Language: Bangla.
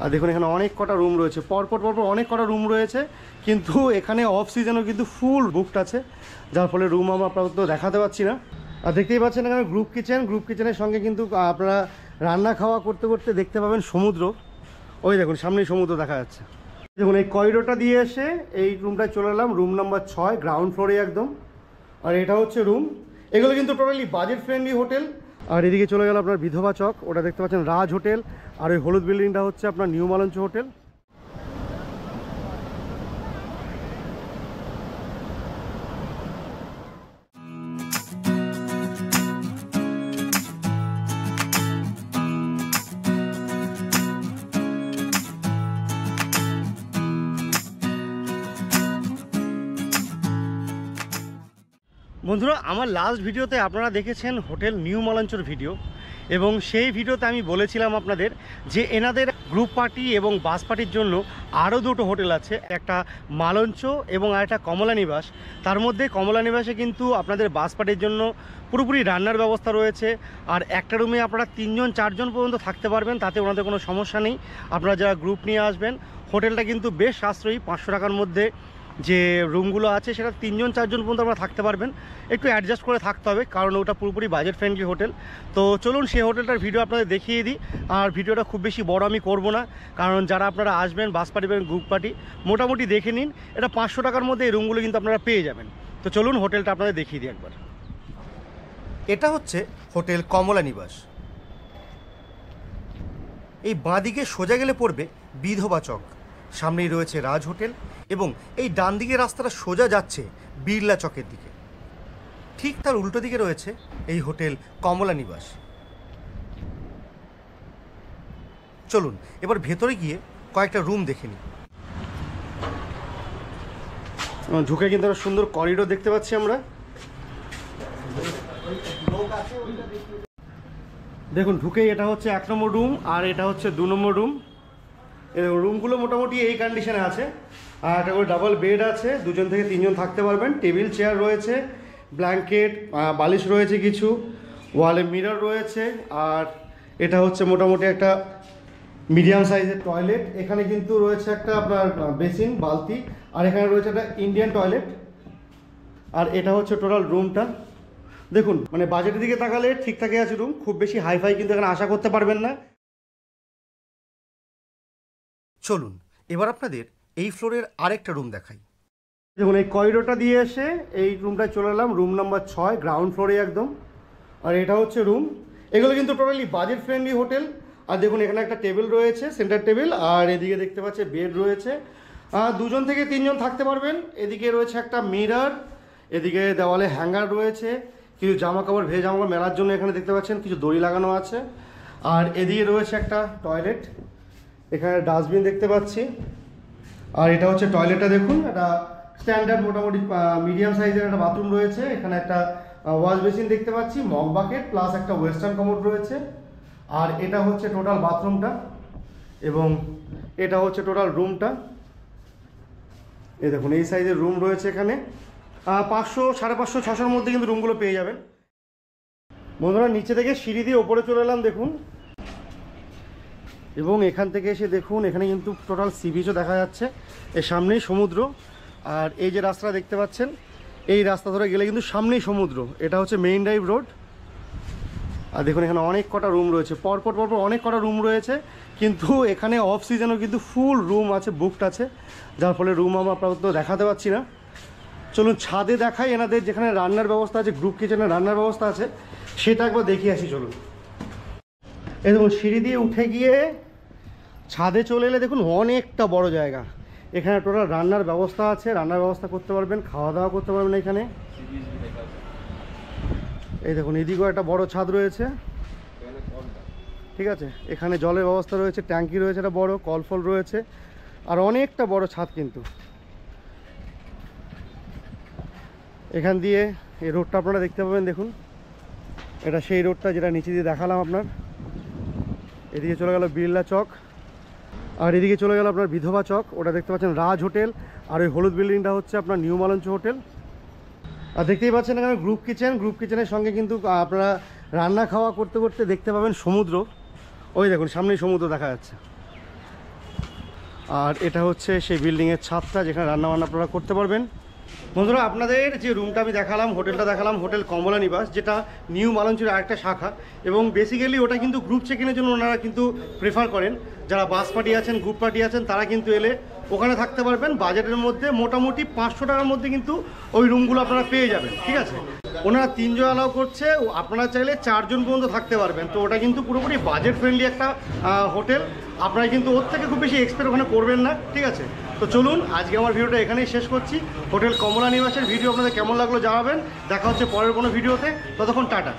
আর দেখুন এখানে অনেক কটা রুম রয়েছে, পরপর অনেক কটা রুম রয়েছে, কিন্তু এখানে অফ সিজনও কিন্তু ফুল বুকড আছে, যার ফলে রুম আমরা আপাতত দেখাতে পারছি না। আর দেখতেই পাচ্ছেন এখানে গ্রুপ কিচেনের সঙ্গে কিন্তু আপনারা রান্না খাওয়া করতে করতে দেখতে পাবেন সমুদ্র। ওই দেখুন সামনেই সমুদ্র দেখা যাচ্ছে। দেখুন এই করিডোরটা দিয়ে এসে এই রুমটায় চলে এলাম, রুম নাম্বার 6, গ্রাউন্ড ফ্লোরে একদম। আর এটা হচ্ছে রুম। এগুলো কিন্তু টোটালি বাজেট ফ্রেন্ডলি হোটেল। আর এদিকে চলে গেল আপনার বিধবা চক, ওটা দেখতে পাচ্ছেন রাজ হোটেল। আর ওই হলুদ বিল্ডিংটা হচ্ছে আপনার নিউ মালঞ্চ হোটেল। বন্ধুরা, আমার লাস্ট ভিডিওতে আপনারা দেখেছেন হোটেল নিউ মালঞ্চর ভিডিও, এবং সেই ভিডিওতে আমি বলেছিলাম আপনাদের যে এনাদের গ্রুপ পার্টি এবং বাস পার্টির জন্য আরও দুটো হোটেল আছে, একটা মালঞ্চ এবং আরেকটা কমলা নিবাস। তার মধ্যে কমলা নিবাসে কিন্তু আপনাদের বাস পার্টির জন্য পুরোপুরি রান্নার ব্যবস্থা রয়েছে, আর একটা রুমে আপনারা 3জন 4জন পর্যন্ত থাকতে পারবেন, তাতে ওনাদের কোনো সমস্যা নেই। আপনারা যারা গ্রুপ নিয়ে আসবেন, হোটেলটা কিন্তু বেশ সাশ্রয়ী, 500 টাকার মধ্যে যে রুমগুলো আছে সেটা 3জন 4জন পর্যন্ত আপনারা থাকতে পারবেন। একটু অ্যাডজাস্ট করে থাকতে হবে, কারণ ওটা পুরোপুরি বাজেট ফ্রেন্ডলি হোটেল। তো চলুন সেই হোটেলটার ভিডিও আপনাদের দেখিয়ে দিই। আর ভিডিওটা খুব বেশি বড় আমি করব না, কারণ যারা আপনারা আসবেন বাস পার্টি বা গ্রুপ পার্টি, মোটামুটি দেখে নিন। এটা 500 টাকার মধ্যে এই রুমগুলো কিন্তু আপনারা পেয়ে যাবেন। তো চলুন হোটেলটা আপনাদের দেখিয়ে দিই একবার। এটা হচ্ছে হোটেল কমলা নিবাস। এই বাঁদিকে সোজা গেলে পড়বে বিধবা চক, সামনেই রয়েছে রাজ হোটেল, এবং এই ডান দিকে রাস্তাটা সোজা যাচ্ছে বিড়লা চকের দিকে। ঠিক তার উল্টো দিকে রয়েছে এই হোটেল কমলা নিবাস। চলুন এবার ভেতরে গিয়ে কয়েকটা রুম দেখে নিই। ঢুকে কিন্তু একটা সুন্দর করিডোর দেখতে পাচ্ছি আমরা। দেখুন ঢুকেই এটা হচ্ছে 1 নম্বর রুম, আর এটা হচ্ছে 2 নম্বর রুম। রুমগুলো মোটামুটি এই কন্ডিশনে আছে। আর একটা করে ডাবল বেড আছে, 2জন থেকে 3জন থাকতে পারবেন। টেবিল চেয়ার রয়েছে, ব্ল্যাঙ্কেট বালিশ রয়েছে কিছু, ওয়ালে মিরর রয়েছে। আর এটা হচ্ছে মোটামুটি একটা মিডিয়াম সাইজের টয়লেট। এখানে কিন্তু রয়েছে একটা আপনার বেসিন বালতি, আর এখানে রয়েছে একটা ইন্ডিয়ান টয়লেট। আর এটা হচ্ছে টোটাল রুমটা। দেখুন মানে বাজেটের দিকে তাকালে ঠিকঠাকই আছে রুম, খুব বেশি হাইফাই কিন্তু এখানে আশা করতে পারবেন না। চলুন এবার আপনাদের এই ফ্লোরের আরেকটা রুম দেখাই। দেখুন এই করিডোরটা দিয়ে এসে এই রুমটায় চলে এলাম, রুম নাম্বার 6, গ্রাউন্ড ফ্লোরে একদম। আর এটা হচ্ছে রুম। এগুলো কিন্তু টোটালি বাজেট ফ্রেন্ডলি হোটেল। আর দেখুন এখানে একটা টেবিল রয়েছে, সেন্টার টেবিল, আর এদিকে দেখতে পাচ্ছে বেড রয়েছে। 2জন থেকে 3জন থাকতে পারবেন। এদিকে রয়েছে একটা মিরর, এদিকে দেওয়ালে হ্যাঙ্গার রয়েছে, কিছু জামা কাপড় ভেজা জামা কাপড় মেলার জন্য এখানে দেখতে পাচ্ছেন কিছু দড়ি লাগানো আছে। আর এদিকে রয়েছে একটা টয়লেট, এখানে ডাস্টবিন দেখতে পাচ্ছি। আর এটা হচ্ছে টয়লেটটা, দেখুন এটা স্ট্যান্ডার্ড মোটামুটি মিডিয়াম সাইজের একটা বাথরুম রয়েছে। এখানে একটা ওয়াশ বেসিন দেখতে পাচ্ছি, মগ বাকেট প্লাস একটা ওয়েস্টার্ন কমোড রয়েছে। আর এটা হচ্ছে টোটাল বাথরুমটা, এবং এটা হচ্ছে টোটাল রুমটা। এই দেখুন এই সাইজের রুম রয়েছে এখানে। 500, 550, 600-র মধ্যে কিন্তু রুমগুলো পেয়ে যাবেন। বন্ধুরা নিচে থেকে সিঁড়ি দিয়ে ওপরে চলে এলাম দেখুন, এবং এখান থেকে এসে দেখুন এখানে কিন্তু টোটাল সি বিচও দেখা যাচ্ছে, এর সামনেই সমুদ্র। আর এই যে রাস্তাটা দেখতে পাচ্ছেন, এই রাস্তা ধরে গেলে কিন্তু সামনেই সমুদ্র। এটা হচ্ছে মেইন ড্রাইভ রোড। আর দেখুন এখানে অনেক কটা রুম রয়েছে, পরপর অনেক কটা রুম রয়েছে, কিন্তু এখানে অফ সিজনও কিন্তু ফুল রুম আছে, বুকড আছে, যার ফলে রুম আমরা আপাতত দেখাতে পাচ্ছি না। চলুন ছাদে দেখাই এনাদের যেখানে রান্নার ব্যবস্থা আছে, গ্রুপ কিচেনের রান্নার ব্যবস্থা আছে, সেটা একবার দেখিয়ে আসি চলুন। এই দেখুন সিঁড়ি দিয়ে উঠে গিয়ে ছাদে চলে এলে দেখুন অনেকটা বড় জায়গা। এখানে টোটাল রান্নার ব্যবস্থা আছে, রান্নার ব্যবস্থা করতে পারবেন, খাওয়া দাওয়া করতে পারবেন এখানে। এই দেখুন এদিকেও একটা বড় ছাদ রয়েছে, ঠিক আছে। এখানে জলের ব্যবস্থা রয়েছে, ট্যাঙ্কি রয়েছে, একটা বড় কল ফল রয়েছে, আর অনেকটা বড় ছাদ কিন্তু। এখান দিয়ে এই রোডটা আপনারা দেখতে পাবেন, দেখুন এটা সেই রোডটা যেটা নিচে দিয়ে দেখালাম আপনার। এদিকে চলে গেল বিড়লা চক, আর এদিকে চলে গেল আপনার বিধবা চক, ওটা দেখতে পাচ্ছেন রাজ হোটেল। আর ওই হলুদ বিল্ডিংটা হচ্ছে আপনার নিউ মালঞ্চ হোটেল। আর দেখতেই পাচ্ছেন এখানে গ্রুপ কিচেনের সঙ্গে কিন্তু আপনারা রান্না খাওয়া করতে করতে দেখতে পাবেন সমুদ্র। ওই দেখুন সামনেই সমুদ্র দেখা যাচ্ছে। আর এটা হচ্ছে সেই বিল্ডিংয়ের ছাদটা যেখানে রান্নাবান্না আপনারা করতে পারবেন। বন্ধুরা, আপনাদের যে রুমটা আমি দেখালাম, হোটেলটা দেখালাম, হোটেল কমলা নিবাস, যেটা নিউ মালঞ্চের আরেকটা শাখা, এবং বেসিক্যালি ওটা কিন্তু গ্রুপ চেকিংয়ের জন্য ওনারা কিন্তু প্রেফার করেন। যারা বাস পার্টি আছেন, গ্রুপ পার্টি আছেন, তারা কিন্তু এলে ওখানে থাকতে পারবেন। বাজেটের মধ্যে মোটামুটি 500 টাকার মধ্যে কিন্তু ওই রুমগুলো আপনারা পেয়ে যাবেন, ঠিক আছে। ওনারা 3 জন অ্যালাউ করছে, আপনারা চাইলে 4 জন পর্যন্ত থাকতে পারবেন। তো ওটা কিন্তু পুরোপুরি বাজেট ফ্রেন্ডলি একটা হোটেল। আপনারা কিন্তু ওর থেকে খুব বেশি এক্সপেক্ট ওখানে করবেন না, ঠিক আছে। তো চলুন, আজকে আমার ভিডিওটা এখানেই শেষ করছি। হোটেল কমলা নিবাসের ভিডিও আপনাদের কেমন লাগলো জানাবেন। দেখা হচ্ছে পরের কোনো ভিডিওতে, ততক্ষণ টাটা।